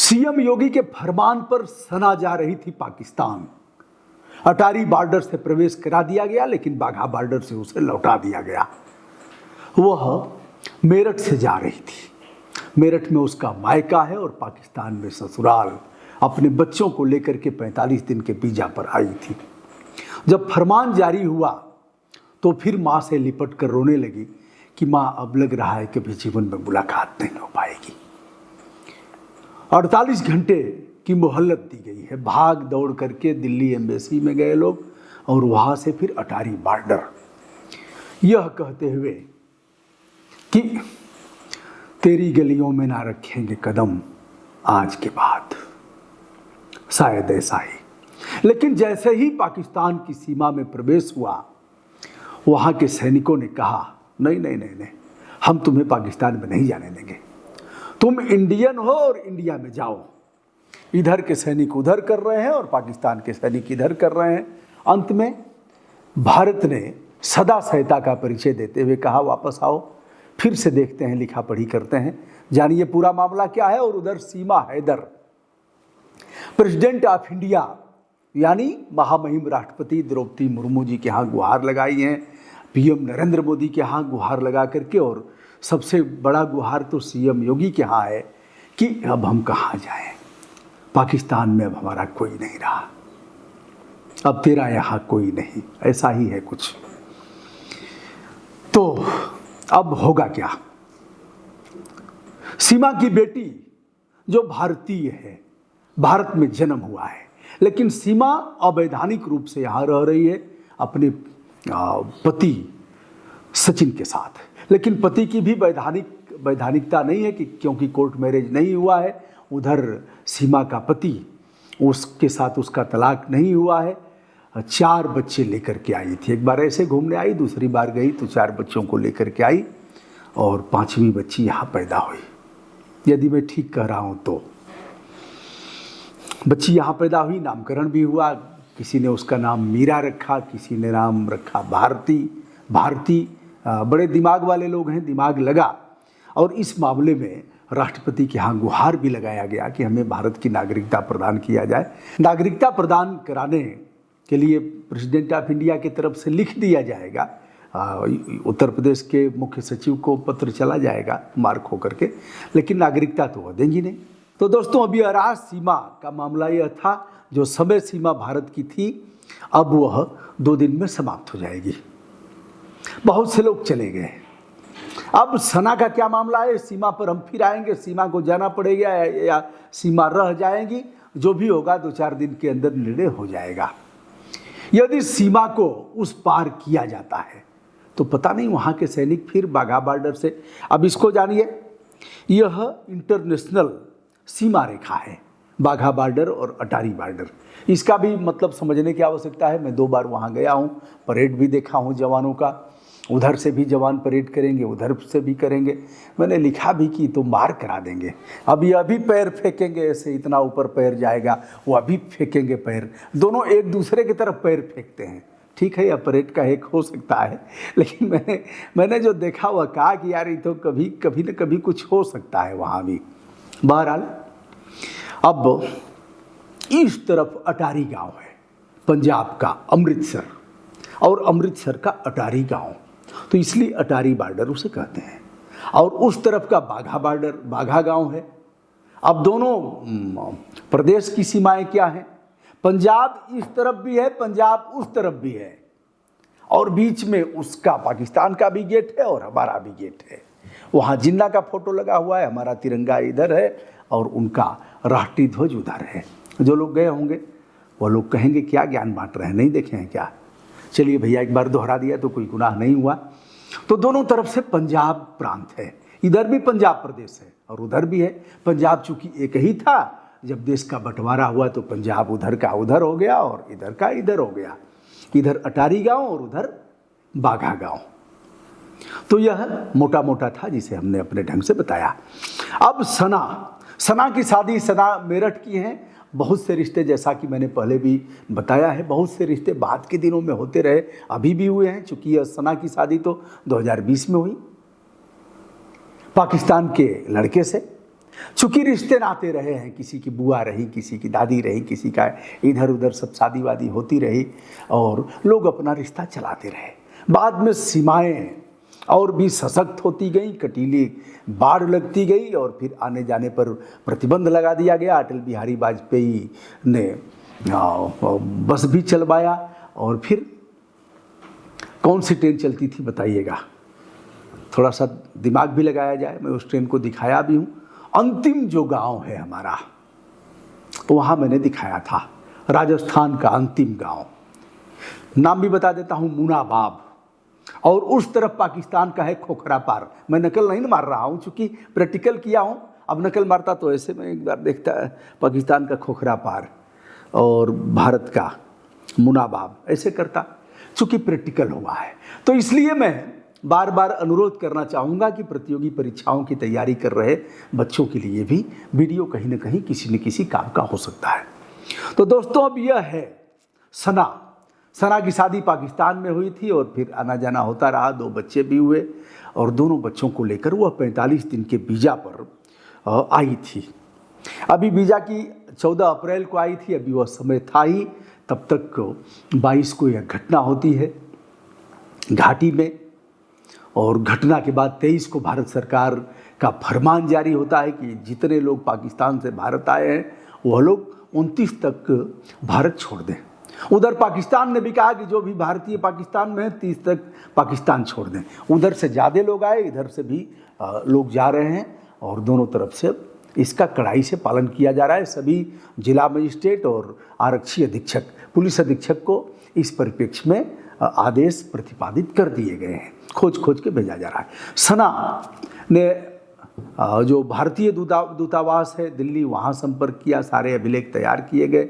CM योगी के फरमान पर सना जा रही थी पाकिस्तान। अटारी बॉर्डर से प्रवेश करा दिया गया, लेकिन बाघा बॉर्डर से उसे लौटा दिया गया। वह मेरठ से जा रही थी। मेरठ में उसका मायका है और पाकिस्तान में ससुराल। अपने बच्चों को लेकर के 45 दिन के वीजा पर आई थी। जब फरमान जारी हुआ तो फिर माँ से लिपट कर रोने लगी कि माँ, अब लग रहा है कि कभी जीवन में मुलाकात नहीं हो पाएगी। 48 घंटे की मोहलत दी गई है। भाग दौड़ करके दिल्ली एम्बेसी में गए लोग और वहाँ से फिर अटारी बॉर्डर, यह कहते हुए कि तेरी गलियों में ना रखेंगे कदम आज के बाद। शायद ऐसा ही। लेकिन जैसे ही पाकिस्तान की सीमा में प्रवेश हुआ, वहाँ के सैनिकों ने कहा, नहीं नहीं नहीं नहीं, हम तुम्हें पाकिस्तान में नहीं जाने देंगे। तुम इंडियन हो और इंडिया में जाओ। इधर के सैनिक उधर कर रहे हैं और पाकिस्तान के सैनिक इधर कर रहे हैं। अंत में भारत ने सदा सहायता का परिचय देते हुए कहा, वापस आओ, फिर से देखते हैं, लिखा पढ़ी करते हैं, जानिए पूरा मामला क्या है। और उधर सीमा हैदर, प्रेसिडेंट ऑफ इंडिया यानी महामहिम राष्ट्रपति द्रौपदी मुर्मू जी के यहाँ गुहार लगाई हैं, पीएम नरेंद्र मोदी के यहाँ गुहार लगा करके, और सबसे बड़ा गुहार तो सीएम योगी के यहाँ है कि अब हम कहाँ जाएं, पाकिस्तान में अब हमारा कोई नहीं रहा, अब तेरा यहाँ कोई नहीं, ऐसा ही है कुछ। तो अब होगा क्या? सीमा की बेटी जो भारतीय है, भारत में जन्म हुआ है, लेकिन सीमा अवैधानिक रूप से यहाँ रह रही है अपने पति सचिन के साथ। लेकिन पति की भी वैधानिकता नहीं है कि क्योंकि कोर्ट मैरिज नहीं हुआ है। उधर सीमा का पति, उसके साथ उसका तलाक नहीं हुआ है। 4 बच्चे लेकर के आई थी। एक बार ऐसे घूमने आई, दूसरी बार गई तो 4 बच्चों को लेकर के आई और 5वीं बच्ची यहाँ पैदा हुई, यदि मैं ठीक कह रहा हूँ तो। बच्ची यहाँ पैदा हुई, नामकरण भी हुआ। किसी ने उसका नाम मीरा रखा, किसी ने नाम रखा भारती। बड़े दिमाग वाले लोग हैं, दिमाग लगा। और इस मामले में राष्ट्रपति के यहाँ गुहार भी लगाया गया कि हमें भारत की नागरिकता प्रदान किया जाए। नागरिकता प्रदान कराने के लिए प्रेसिडेंट ऑफ इंडिया की तरफ से लिख दिया जाएगा, उत्तर प्रदेश के मुख्य सचिव को पत्र चला जाएगा मार्क होकर के, लेकिन नागरिकता तो वह देंगी नहीं। तो दोस्तों, अभी अराज सीमा का मामला यह था, जो समय सीमा भारत की थी, अब वह 2 दिन में समाप्त हो जाएगी। बहुत से लोग चले गए। अब सना का क्या मामला है? सीमा पर हम फिर आएंगे, सीमा को जाना पड़ेगा या सीमा रह जाएगी, जो भी होगा 2-4 दिन के अंदर निर्णय हो जाएगा। यदि सीमा को उस पार किया जाता है तो पता नहीं वहाँ के सैनिक फिर बाघा बॉर्डर से, अब इसको जानिए, यह इंटरनेशनल सीमा रेखा है, बाघा बॉर्डर और अटारी बॉर्डर। इसका भी मतलब समझने की आवश्यकता है। मैं 2 बार वहाँ गया हूँ, परेड भी देखा हूँ जवानों का। उधर से भी जवान परेड करेंगे, उधर से भी करेंगे। मैंने लिखा भी कि तो मार करा देंगे। अभी पैर फेंकेंगे, ऐसे इतना ऊपर पैर जाएगा, वो अभी फेंकेंगे पैर। दोनों एक दूसरे की तरफ पैर फेंकते हैं। ठीक है, यह परेड का एक हो सकता है, लेकिन मैंने जो देखा वह कहा कि यार ये तो कभी न कभी कुछ हो सकता है वहाँ भी। बहरहाल, अब इस तरफ अटारी गांव है, पंजाब का अमृतसर, और अमृतसर का अटारी गांव, तो इसलिए अटारी बॉर्डर उसे कहते हैं। और उस तरफ का बाघा बॉर्डर, बाघा गांव है। अब दोनों प्रदेश की सीमाएं क्या हैं? पंजाब इस तरफ भी है, पंजाब उस तरफ भी है, और बीच में उसका पाकिस्तान का भी गेट है और हमारा भी गेट है। वहाँ जिन्ना का फोटो लगा हुआ है, हमारा तिरंगा इधर है और उनका राष्ट्रीय ध्वज उधर है। जो लोग गए होंगे वो लोग कहेंगे क्या ज्ञान बांट रहे हैं, नहीं देखे हैं क्या? चलिए भैया, एक बार दोहरा दिया तो कोई गुनाह नहीं हुआ। तो दोनों तरफ से पंजाब प्रांत है। इधर भी पंजाब प्रदेश है और उधर भी है। पंजाब चूंकि एक ही था, जब देश का बंटवारा हुआ तो पंजाब उधर का उधर हो गया और इधर का इधर हो गया। इधर अटारी गांव और उधर बाघा गांव। तो यह मोटा मोटा था जिसे हमने अपने ढंग से बताया। अब सना की शादी, सना मेरठ की है। बहुत से रिश्ते, जैसा कि मैंने पहले भी बताया है, बहुत से रिश्ते बाद के दिनों में होते रहे, अभी भी हुए हैं। चूंकि यह सना की शादी तो 2020 में हुई पाकिस्तान के लड़के से, चूंकि रिश्ते नाते रहे हैं, किसी की बुआ रही, किसी की दादी रही, किसी का इधर उधर सब शादी वादी होती रही और लोग अपना रिश्ता चलाते रहे। बाद में सीमाएं और भी सशक्त होती गई, कटीली बाढ़ लगती गई और फिर आने जाने पर प्रतिबंध लगा दिया गया। अटल बिहारी वाजपेयी ने बस भी चलवाया और फिर कौन सी ट्रेन चलती थी बताइएगा, थोड़ा सा दिमाग भी लगाया जाए। मैं उस ट्रेन को दिखाया भी हूँ। अंतिम जो गांव है हमारा, वहाँ मैंने दिखाया था, राजस्थान का अंतिम गांव। नाम भी बता देता हूँ, मुनाबाब। और उस तरफ पाकिस्तान का है खोखरा पार। मैं नकल नहीं मार रहा हूँ, चूँकि प्रैक्टिकल किया हूँ। अब नकल मारता तो ऐसे में एक बार देखता पाकिस्तान का खोखरा पार और भारत का मुनाबाब, ऐसे करता, चूँकि प्रैक्टिकल हुआ है। तो इसलिए मैं बार बार अनुरोध करना चाहूँगा कि प्रतियोगी परीक्षाओं की तैयारी कर रहे बच्चों के लिए भी वीडियो कहीं न कहीं किसी न किसी काम का हो सकता है। तो दोस्तों, अब यह है सना की शादी पाकिस्तान में हुई थी और फिर आना जाना होता रहा। 2 बच्चे भी हुए और दोनों बच्चों को लेकर वह 45 दिन के वीज़ा पर आई थी। अभी वीज़ा की 14 अप्रैल को आई थी, अभी वह समय था ही, तब तक 22 को यह घटना होती है घाटी में। और घटना के बाद 23 को भारत सरकार का फरमान जारी होता है कि जितने लोग पाकिस्तान से भारत आए हैं वह लोग 29 तक भारत छोड़ दें। उधर पाकिस्तान ने भी कहा कि जो भी भारतीय पाकिस्तान में है 30 तक पाकिस्तान छोड़ दें। उधर से ज़्यादा लोग आए, इधर से भी लोग जा रहे हैं और दोनों तरफ से इसका कड़ाई से पालन किया जा रहा है। सभी जिला मजिस्ट्रेट और आरक्षी अधीक्षक, पुलिस अधीक्षक को इस परिप्रेक्ष्य में आदेश प्रतिपादित कर दिए गए हैं। खोज के भेजा जा रहा है। सना ने जो भारतीय दूतावास है दिल्ली, वहाँ संपर्क किया, सारे अभिलेख तैयार किए गए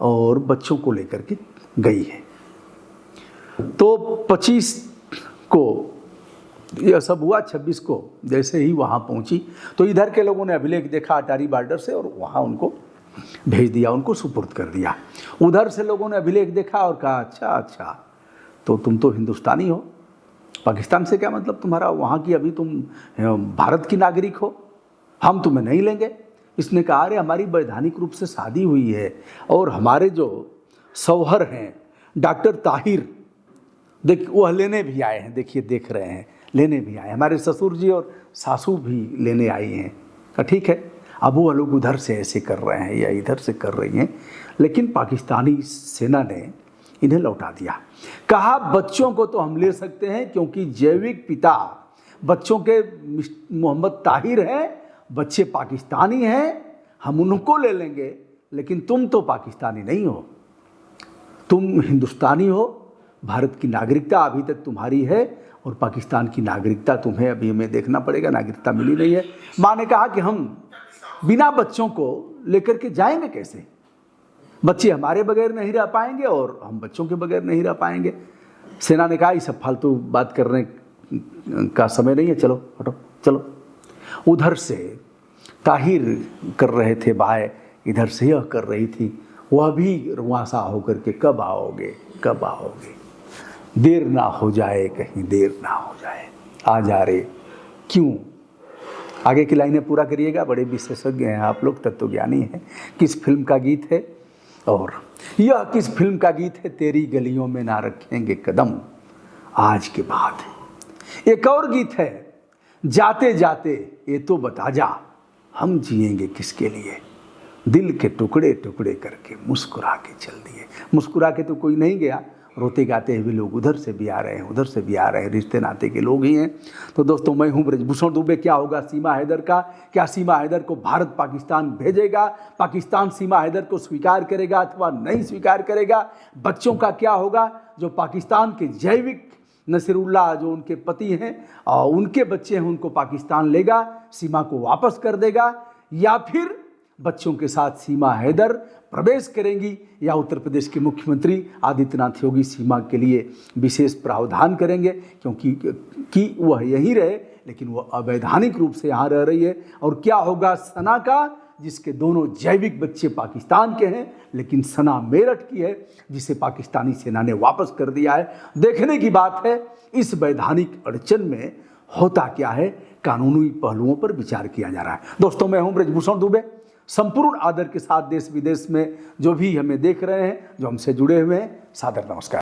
और बच्चों को लेकर के गई है। तो 25 को यह सब हुआ, 26 को जैसे ही वहाँ पहुँची तो इधर के लोगों ने अभिलेख देखा अटारी बॉर्डर से और वहाँ उनको भेज दिया, उनको सुपुर्द कर दिया। उधर से लोगों ने अभिलेख देखा और कहा अच्छा तो तुम तो हिंदुस्तानी हो, पाकिस्तान से क्या मतलब तुम्हारा, वहाँ की अभी तुम भारत की नागरिक हो, हम तुम्हें नहीं लेंगे। इसने कहा अरे हमारी वैधानिक रूप से शादी हुई है और हमारे जो शौहर हैं डॉक्टर ताहिर, देख वह लेने भी आए हैं, देखिए देख रहे हैं, लेने भी आए, हमारे ससुर जी और सासू भी लेने आई हैं। कहा ठीक है, अब वो लोग उधर से ऐसे कर रहे हैं या इधर से कर रही हैं, लेकिन पाकिस्तानी सेना ने इन्हें लौटा दिया। कहा बच्चों को तो हम ले सकते हैं क्योंकि जैविक पिता बच्चों के मोहम्मद ताहिर हैं, बच्चे पाकिस्तानी हैं, हम उनको ले लेंगे, लेकिन तुम तो पाकिस्तानी नहीं हो, तुम हिंदुस्तानी हो, भारत की नागरिकता अभी तक तुम्हारी है और पाकिस्तान की नागरिकता तुम्हें अभी हमें देखना पड़ेगा, नागरिकता मिली नहीं है। माँ ने कहा कि हम बिना बच्चों को लेकर के जाएंगे कैसे, बच्चे हमारे बगैर नहीं रह पाएंगे और हम बच्चों के बगैर नहीं रह पाएंगे। सेना ने कहा ये सब फालतू बात करने का समय नहीं है, चलो हटो चलो। उधर से ताहिर कर रहे थे बाय, इधर से यह कर रही थी, वह भी रुआसा होकर के कब आओगे कब आओगे, देर ना हो जाए कहीं देर ना हो जाए, आ जा रे क्यों। आगे की लाइनें पूरा करिएगा, बड़े विशेषज्ञ हैं आप लोग, तत्वज्ञानी हैं। किस फिल्म का गीत है और यह किस फिल्म का गीत है, तेरी गलियों में ना रखेंगे कदम आज के बाद। एक और गीत है, जाते जाते ये तो बता जा हम जिएंगे किसके लिए, दिल के टुकड़े टुकड़े करके मुस्कुरा के चल दिए। मुस्कुरा के तो कोई नहीं गया, रोते गाते हुए लोग उधर से भी आ रहे हैं उधर से भी आ रहे हैं, रिश्ते नाते के लोग ही हैं। तो दोस्तों मैं हूं ब्रजभूषण दुबे। क्या होगा सीमा हैदर का, क्या सीमा हैदर को भारत पाकिस्तान भेजेगा, पाकिस्तान सीमा हैदर को स्वीकार करेगा अथवा नहीं स्वीकार करेगा, बच्चों का क्या होगा जो पाकिस्तान के जैविक नसीरुल्लाह जो उनके पति हैं और उनके बच्चे हैं उनको पाकिस्तान लेगा, सीमा को वापस कर देगा, या फिर बच्चों के साथ सीमा हैदर प्रवेश करेंगी, या उत्तर प्रदेश के मुख्यमंत्री आदित्यनाथ योगी सीमा के लिए विशेष प्रावधान करेंगे क्योंकि वह यहीं रहे लेकिन वह अवैधानिक रूप से यहाँ रह रही है। और क्या होगा सना का, जिसके दोनों जैविक बच्चे पाकिस्तान के हैं लेकिन सना मेरठ की है, जिसे पाकिस्तानी सेना ने वापस कर दिया है। देखने की बात है इस वैधानिक अड़चन में होता क्या है, कानूनी पहलुओं पर विचार किया जा रहा है। दोस्तों, मैं हूं ब्रजभूषण दुबे। संपूर्ण आदर के साथ देश विदेश में जो भी हमें देख रहे हैं, जो हमसे जुड़े हुए हैं, सादर नमस्कार।